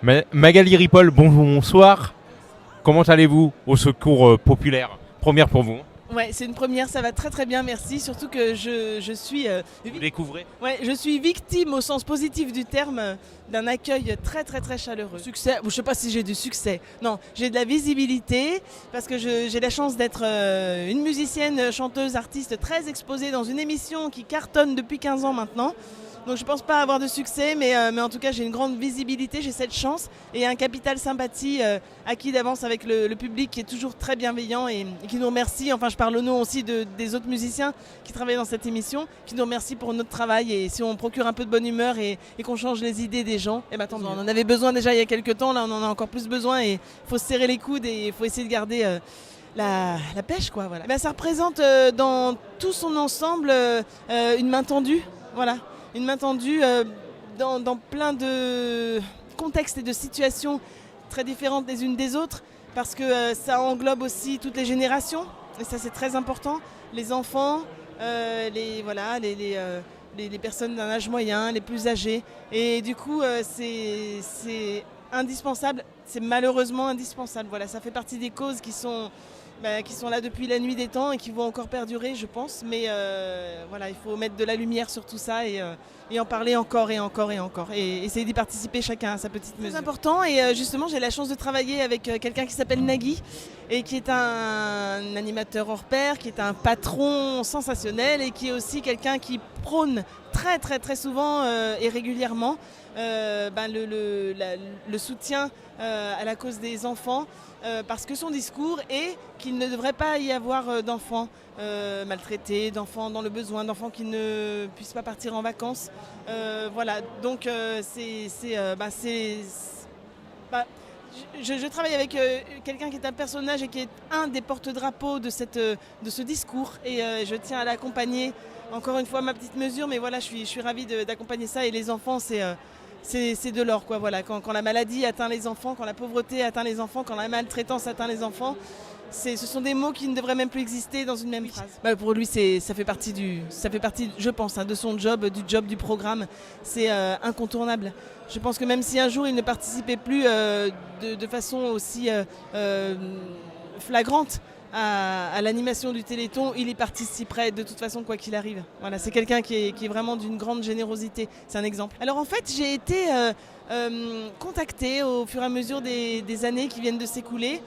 Magali Ripoll, bonsoir. Comment allez-vous au secours populaire? Première pour vous. Ouais, c'est une première, ça va très très bien, merci. Surtout que je suis, Vous découvrez. ouais, je suis victime au sens positif du terme d'un accueil très très très chaleureux. Succès, je sais pas si j'ai du succès. Non, j'ai de la visibilité parce que j'ai la chance d'être une musicienne, chanteuse, artiste très exposée dans une émission qui cartonne depuis 15 ans maintenant. Donc je pense pas avoir de succès, mais en tout cas j'ai une grande visibilité, j'ai cette chance et un capital sympathie acquis d'avance avec le public qui est toujours très bienveillant et qui nous remercie. Enfin je parle au nom aussi des autres musiciens qui travaillent dans cette émission, qui nous remercient pour notre travail et si on procure un peu de bonne humeur et qu'on change les idées des gens, et ben tant mieux. On en avait besoin déjà il y a quelques temps, là on en a encore plus besoin et il faut se serrer les coudes et il faut essayer de garder la pêche quoi. Voilà. Ben, ça représente dans tout son ensemble une main tendue. Voilà. Une main tendue dans plein de contextes et de situations très différentes les unes des autres, parce que ça englobe aussi toutes les générations, et ça c'est très important, les enfants, les personnes d'un âge moyen, les plus âgés, et du coup c'est indispensable, c'est malheureusement indispensable. Voilà, ça fait partie des causes qui sont là depuis la nuit des temps et qui vont encore perdurer, je pense. Mais voilà, il faut mettre de la lumière sur tout ça et en parler encore et encore et encore. Et essayer d'y participer chacun à sa petite mesure. C'est important et justement, j'ai la chance de travailler avec quelqu'un qui s'appelle Nagui et qui est un animateur hors pair, qui est un patron sensationnel et qui est aussi quelqu'un qui prône très très très souvent et régulièrement le soutien à la cause des enfants. Parce que son discours est qu'il ne devrait pas y avoir d'enfants maltraités, d'enfants dans le besoin, d'enfants qui ne puissent pas partir en vacances. Voilà, donc je travaille avec quelqu'un qui est un personnage et qui est un des porte-drapeaux de ce discours et je tiens à l'accompagner, encore une fois à ma petite mesure, mais voilà, je suis ravie d'accompagner ça et les enfants, c'est de l'or, quoi. Voilà. Quand la maladie atteint les enfants, quand la pauvreté atteint les enfants, quand la maltraitance atteint les enfants, ce sont des mots qui ne devraient même plus exister dans une même phrase. Pour lui, ça fait partie, je pense, de son job, du job du programme. C'est incontournable. Je pense que même si un jour il ne participait plus de façon aussi flagrante à l'animation du Téléthon, il y participerait de toute façon quoi qu'il arrive. Voilà, c'est quelqu'un qui est vraiment d'une grande générosité, c'est un exemple. Alors en fait j'ai été contactée au fur et à mesure des années qui viennent de s'écouler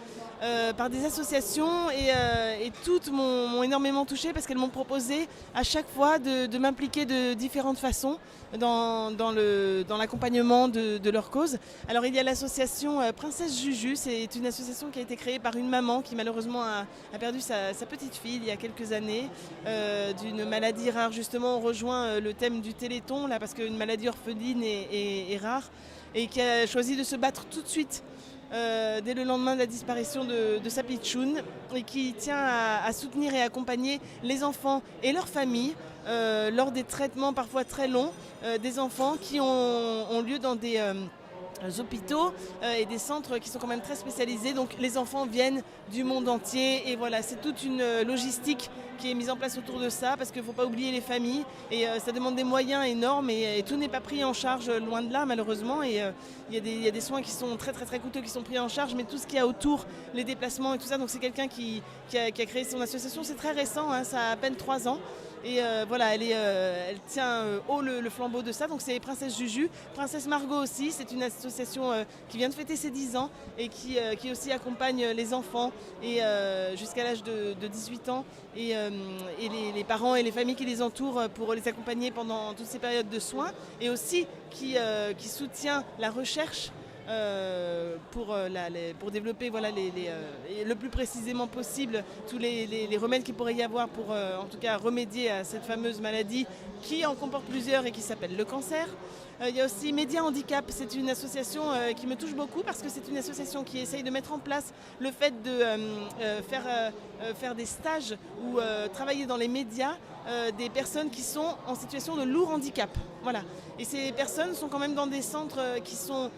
par des associations et toutes m'ont énormément touchée parce qu'elles m'ont proposé à chaque fois de m'impliquer de différentes façons dans l'accompagnement de leur cause. Alors il y a l'association Princesse Juju, c'est une association qui a été créée par une maman qui malheureusement a perdu sa petite fille il y a quelques années d'une maladie rare. Justement on rejoint le thème du Téléthon là parce qu'une maladie orpheline est rare et qui a choisi de se battre tout de suite dès le lendemain de la disparition de sa pitchoune et qui tient à soutenir et accompagner les enfants et leurs familles lors des traitements parfois très longs des enfants qui ont lieu dans des hôpitaux et des centres qui sont quand même très spécialisés. Donc les enfants viennent du monde entier et voilà, c'est toute une logistique qui est mise en place autour de ça parce qu'il ne faut pas oublier les familles et ça demande des moyens énormes et tout n'est pas pris en charge loin de là malheureusement et il y a des soins qui sont très très très coûteux qui sont pris en charge mais tout ce qu'il y a autour, les déplacements et tout ça, donc c'est quelqu'un qui a créé son association, c'est très récent, hein, ça a à peine 3 ans. Et voilà, elle tient haut le flambeau de ça, donc c'est Princesse Juju. Princesse Margot aussi, c'est une association qui vient de fêter ses 10 ans et qui aussi accompagne les enfants et jusqu'à l'âge de 18 ans et les parents et les familles qui les entourent pour les accompagner pendant toutes ces périodes de soins et aussi qui soutient la recherche pour développer voilà, le plus précisément possible tous les remèdes qu'il pourrait y avoir pour en tout cas remédier à cette fameuse maladie qui en comporte plusieurs et qui s'appelle le cancer. Il y a aussi Média Handicap, c'est une association qui me touche beaucoup parce que c'est une association qui essaye de mettre en place le fait de faire des stages ou travailler dans les médias des personnes qui sont en situation de lourd handicap. Voilà. Et ces personnes sont quand même dans des centres qui sont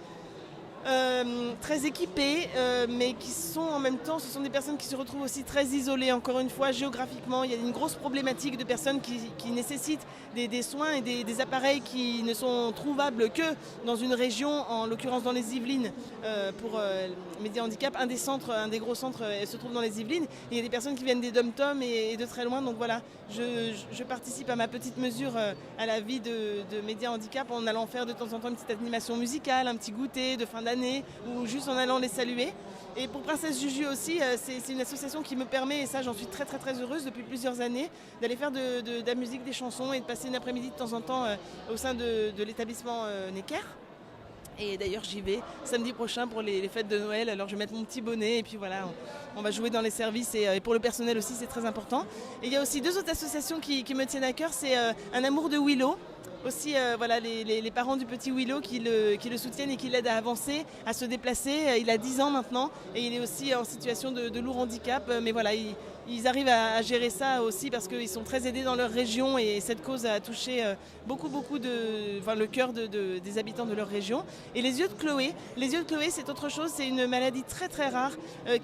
très équipées, mais qui sont en même temps, ce sont des personnes qui se retrouvent aussi très isolées, encore une fois, géographiquement. Il y a une grosse problématique de personnes qui nécessitent des soins et des appareils qui ne sont trouvables que dans une région, en l'occurrence dans les Yvelines, pour Média Handicap. Un des gros centres se trouve dans les Yvelines. Et il y a des personnes qui viennent des dom-toms et de très loin. Donc voilà, je participe à ma petite mesure à la vie de Média Handicap en allant faire de temps en temps une petite animation musicale, un petit goûter de fin d'année, ou juste en allant les saluer. Et pour Princesse Juju aussi, c'est une association qui me permet, et ça j'en suis très très très heureuse depuis plusieurs années, d'aller faire de la musique, des chansons et de passer une après-midi de temps en temps au sein de l'établissement Necker. Et d'ailleurs j'y vais samedi prochain pour les fêtes de Noël, alors je vais mettre mon petit bonnet et puis voilà, on va jouer dans les services et pour le personnel aussi c'est très important. Et il y a aussi 2 autres associations qui me tiennent à cœur, c'est Un Amour de Willow. Aussi, voilà, les parents du petit Willow qui le soutiennent et qui l'aident à avancer, à se déplacer. Il a 10 ans maintenant et il est aussi en situation de lourd handicap. Mais voilà, ils arrivent à gérer ça aussi parce qu'ils sont très aidés dans leur région et cette cause a touché beaucoup le cœur des habitants de leur région. Et les yeux de Chloé, c'est autre chose, c'est une maladie très très rare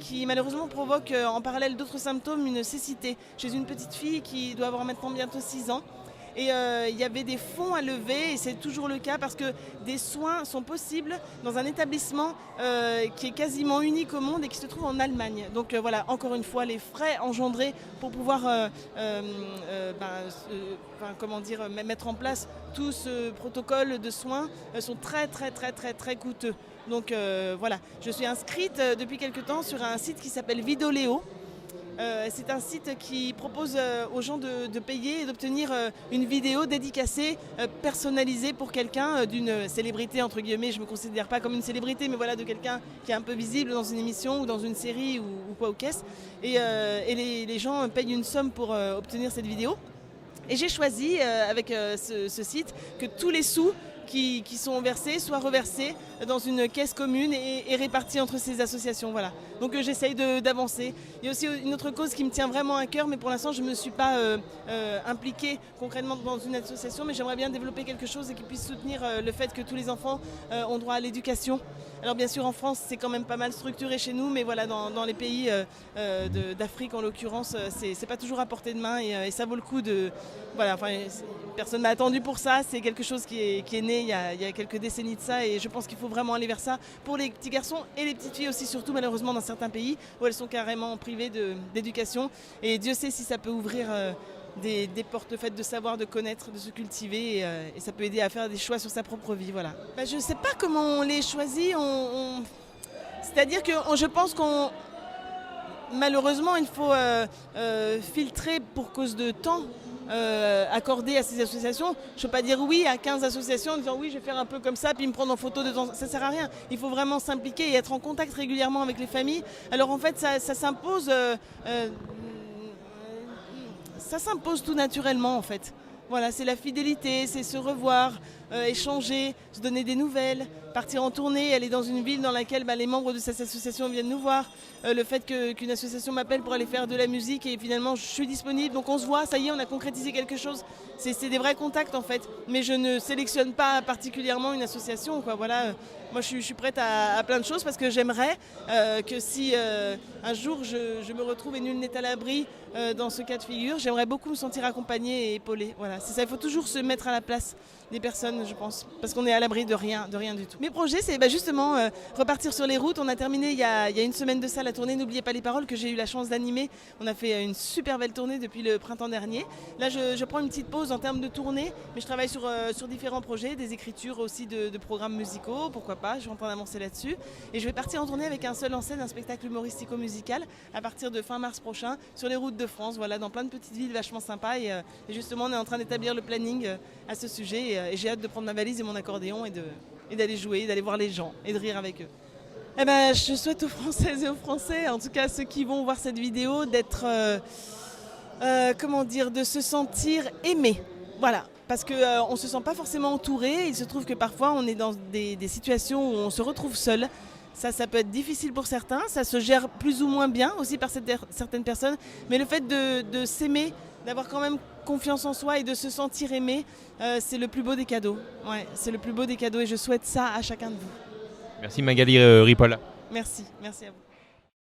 qui malheureusement provoque en parallèle d'autres symptômes une cécité chez une petite fille qui doit avoir maintenant bientôt 6 ans. Et il y avait des fonds à lever et c'est toujours le cas parce que des soins sont possibles dans un établissement qui est quasiment unique au monde et qui se trouve en Allemagne. Donc voilà, encore une fois, les frais engendrés pour pouvoir mettre en place tout ce protocole de soins sont très très très très très coûteux. Donc voilà, je suis inscrite depuis quelque temps sur un site qui s'appelle Vidoléo. C'est un site qui propose aux gens de payer et d'obtenir une vidéo dédicacée, personnalisée pour quelqu'un d'une célébrité, entre guillemets. Je ne me considère pas comme une célébrité, mais voilà, de quelqu'un qui est un peu visible dans une émission ou dans une série ou quoi ou qu'est-ce. Et les gens payent une somme pour obtenir cette vidéo. Et j'ai choisi avec ce site que tous les sous qui sont versés soient reversés dans une caisse commune et répartis entre ces associations. Voilà. Donc j'essaye d'avancer. Il y a aussi une autre cause qui me tient vraiment à cœur, mais pour l'instant je ne me suis pas impliquée concrètement dans une association, mais j'aimerais bien développer quelque chose et qui puisse soutenir le fait que tous les enfants ont droit à l'éducation. Alors bien sûr en France c'est quand même pas mal structuré chez nous, mais voilà, dans les pays d'Afrique en l'occurrence, c'est pas toujours à portée de main et ça vaut le coup de... Voilà, enfin, personne n'a attendu pour ça, c'est quelque chose qui est né il y a quelques décennies de ça et je pense qu'il faut vraiment aller vers ça pour les petits garçons et les petites filles aussi, surtout malheureusement dans certains pays où elles sont carrément privées d'éducation et Dieu sait si ça peut ouvrir des portes faites de savoir, de connaître, de se cultiver et ça peut aider à faire des choix sur sa propre vie. Voilà. Je ne sais pas comment on les choisit, c'est-à-dire que je pense qu'on... Malheureusement, il faut filtrer pour cause de temps accordé à ces associations. Je ne peux pas dire oui à 15 associations en disant oui, je vais faire un peu comme ça, puis me prendre en photo de temps. Ça ne sert à rien. Il faut vraiment s'impliquer et être en contact régulièrement avec les familles. Alors en fait, ça s'impose tout naturellement en fait. Voilà, c'est la fidélité, c'est se revoir, échanger, se donner des nouvelles, partir en tournée, aller dans une ville dans laquelle les membres de cette association viennent nous voir. Le fait qu'une association m'appelle pour aller faire de la musique et finalement je suis disponible, donc on se voit, ça y est, on a concrétisé quelque chose. C'est des vrais contacts en fait, mais je ne sélectionne pas particulièrement une association, quoi. Voilà, moi je suis prête à plein de choses parce que j'aimerais que si un jour je me retrouve et nul n'est à l'abri dans ce cas de figure, j'aimerais beaucoup me sentir accompagnée et épaulée. Voilà, c'est ça, il faut toujours se mettre à la place des personnes, je pense, parce qu'on est à l'abri de rien du tout. Mes projets, c'est justement repartir sur les routes. On a terminé il y a une semaine de ça la tournée N'oubliez pas les paroles que j'ai eu la chance d'animer. On a fait une super belle tournée depuis le printemps dernier. Là, je prends une petite pause en termes de tournée, mais je travaille sur différents projets, des écritures aussi de programmes musicaux, pourquoi pas, je suis en train d'avancer là-dessus. Et je vais partir en tournée avec un seul en scène, un spectacle humoristico-musical à partir de fin mars prochain sur les routes de France, voilà, dans plein de petites villes vachement sympas. Et justement, on est en train d'établir le planning à ce sujet et j'ai hâte de prendre ma valise et mon accordéon et d'aller jouer, d'aller voir les gens et de rire avec eux. Je souhaite aux Françaises et aux Français, en tout cas ceux qui vont voir cette vidéo, d'être, de se sentir aimés. Voilà, parce qu'on ne se sent pas forcément entouré. Il se trouve que parfois on est dans des situations où on se retrouve seul. Ça peut être difficile pour certains, ça se gère plus ou moins bien aussi par certaines personnes. Mais le fait de s'aimer, d'avoir quand même confiance en soi et de se sentir aimé, c'est le plus beau des cadeaux. Ouais, c'est le plus beau des cadeaux et je souhaite ça à chacun de vous. Merci Magali Ripoll. Merci à vous.